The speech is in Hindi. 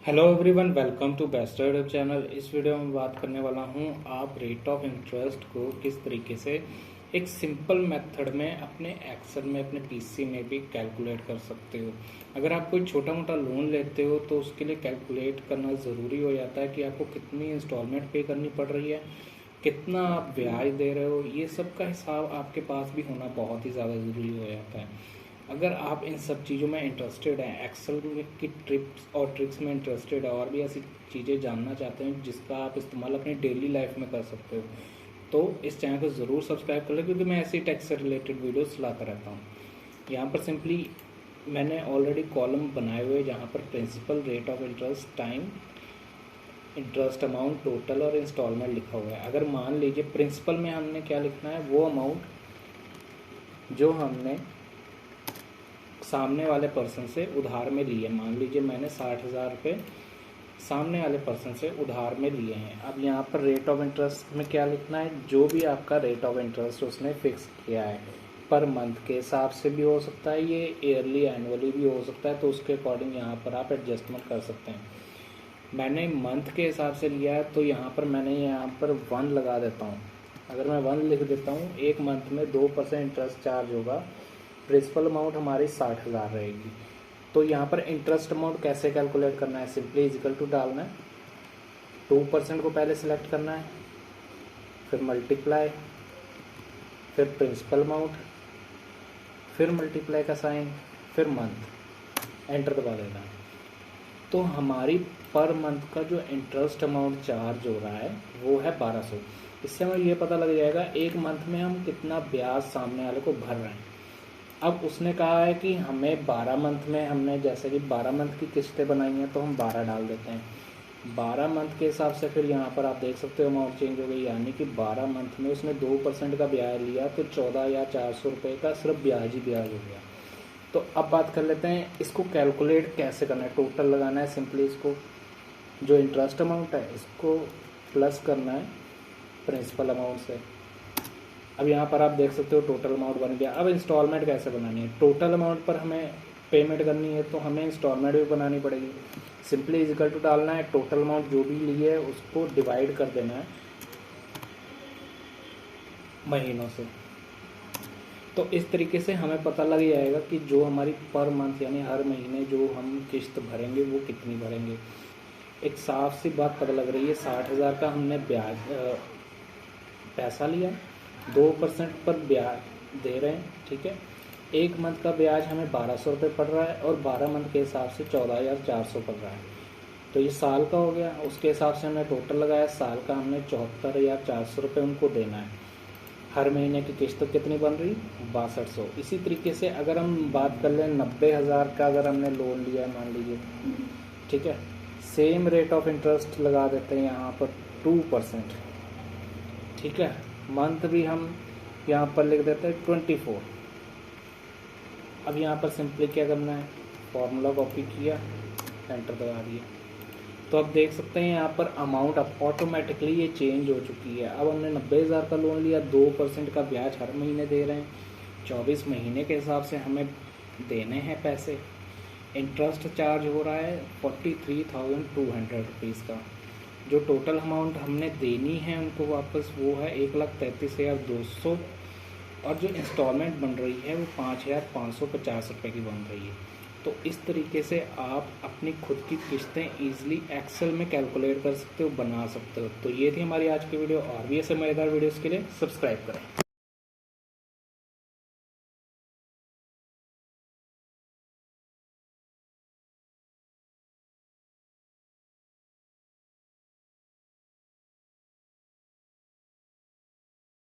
Hello everyone, welcome to best YouTube channel. इस वीडियो में बात करने वाला हूं आप रेट ऑफ इंटरेस्ट को किस तरीके से एक सिंपल मेथड में अपने एक्सेल में अपने पीसी में भी कैलकुलेट कर सकते हो। अगर आप कोई छोटा मोटा लोन लेते हो तो उसके लिए कैलकुलेट करना ज़रूरी हो जाता है कि आपको कितनी इंस्टॉलमेंट पे करनी पड़ रही है, कितना आप ब्याज दे रहे हो। ये सब का हिसाब आपके पास भी होना बहुत ही ज़्यादा ज़रूरी हो जाता है। अगर आप इन सब चीज़ों में इंटरेस्टेड हैं, एक्सेल की ट्रिप्स और ट्रिक्स में इंटरेस्टेड है और भी ऐसी चीज़ें जानना चाहते हैं जिसका आप इस्तेमाल अपनी डेली लाइफ में कर सकते हो, तो इस चैनल को ज़रूर सब्सक्राइब कर लें, क्योंकि मैं ऐसी टैक्स से रिलेटेड वीडियोस लाता रहता हूँ। यहाँ पर सिंपली मैंने ऑलरेडी कॉलम बनाए हुए जहाँ पर principal, rate of interest, time, interest amount, total और इंस्टॉलमेंट लिखा हुआ है। अगर मान लीजिए प्रिंसिपल में हमने क्या लिखना है, वो अमाउंट जो हमने सामने वाले पर्सन से उधार में लिए। मान लीजिए मैंने 60,000 रुपये सामने वाले पर्सन से उधार में लिए हैं। अब यहाँ पर रेट ऑफ इंटरेस्ट में क्या लिखना है, जो भी आपका रेट ऑफ इंटरेस्ट उसने फिक्स किया है, पर मंथ के हिसाब से भी हो सकता है, ये ईयरली एनुअली भी हो सकता है, तो उसके अकॉर्डिंग यहाँ पर आप एडजस्टमेंट कर सकते हैं। मैंने मंथ के हिसाब से लिया है तो मैंने यहाँ पर 1 लगा देता हूँ। अगर मैं 1 लिख देता हूँ, एक मंथ में 2% इंटरेस्ट चार्ज होगा। प्रिंसिपल अमाउंट हमारी 60,000 रहेगी। तो यहाँ पर इंटरेस्ट अमाउंट कैसे कैलकुलेट करना है, सिंपली इजिकल टू डालना है। 2% को पहले सिलेक्ट करना है, फिर मल्टीप्लाई, फिर प्रिंसिपल अमाउंट, फिर मल्टीप्लाई का साइन, फिर मंथ, एंटर दबा देना है। तो हमारी पर मंथ का जो इंटरेस्ट अमाउंट चार्ज हो रहा है वो है 1200। इससे हमें ये पता लग जाएगा एक मंथ में हम कितना ब्याज सामने वाले को भर रहे हैं। अब उसने कहा है कि हमें 12 मंथ में, हमने जैसे कि 12 मंथ की किस्तें बनाई हैं तो हम 12 डाल देते हैं। 12 मंथ के हिसाब से फिर यहाँ पर आप देख सकते हो अमाउंट चेंज हो गई, यानी कि 12 मंथ में उसने 2% का ब्याज लिया तो 14,400 रुपये का सिर्फ ब्याज ही ब्याज हो गया। तो अब बात कर लेते हैं इसको कैलकुलेट कैसे करना है। टोटल लगाना है, सिंपली इसको जो इंटरेस्ट अमाउंट है इसको प्लस करना है प्रिंसिपल अमाउंट से। अब यहाँ पर आप देख सकते हो टोटल अमाउंट बन गया। अब इंस्टॉलमेंट कैसे बनानी है, टोटल अमाउंट पर हमें पेमेंट करनी है तो हमें इंस्टॉलमेंट भी बनानी पड़ेगी। सिंपली इजिकल टू डालना है, टोटल अमाउंट जो भी ली है उसको डिवाइड कर देना है महीनों से। तो इस तरीके से हमें पता लग जाएगा कि जो हमारी पर मंथ यानी हर महीने जो हम किस्त भरेंगे वो कितनी भरेंगे। एक साफ सी बात पता लग रही है, 60,000 का हमने ब्याज पैसा लिया, 2% पर ब्याज दे रहे हैं, ठीक है। एक मंथ का ब्याज हमें 1,200 रुपये पड़ रहा है और 12 मंथ के हिसाब से 14,400 पड़ रहा है। तो ये साल का हो गया, उसके हिसाब से हमने टोटल लगाया। साल का हमने 74,400 रुपये उनको देना है। हर महीने की किस्त कितनी बन रही, 6200। इसी तरीके से अगर हम बात कर लें 90,000 का अगर हमने लोन लिया है मान लीजिए, ठीक है, सेम रेट ऑफ इंटरेस्ट लगा देते हैं यहाँ पर 2%, ठीक है। मंथ भी हम यहाँ पर लिख देते हैं 24। अब यहाँ पर सिंपली क्या करना है, फॉर्मूला कॉपी किया, एंटर दबा दिया। तो अब देख सकते हैं यहाँ पर अमाउंट अब ऑटोमेटिकली ये चेंज हो चुकी है। अब हमने 90,000 का लोन लिया, 2% का ब्याज हर महीने दे रहे हैं, 24 महीने के हिसाब से हमें देने हैं पैसे। इंटरेस्ट चार्ज हो रहा है 43,200 रुपीज़ का। जो टोटल अमाउंट हमने देनी है उनको वापस वो है 1,33,200, और जो इंस्टॉलमेंट बन रही है वो 5,550 रुपये की बन रही है। तो इस तरीके से आप अपनी खुद की किस्तें ईजिली एक्सेल में कैलकुलेट कर सकते हो, बना सकते हो। तो ये थी हमारी आज की वीडियो, और भी ऐसे मज़ेदार वीडियोज़ के लिए सब्सक्राइब करें।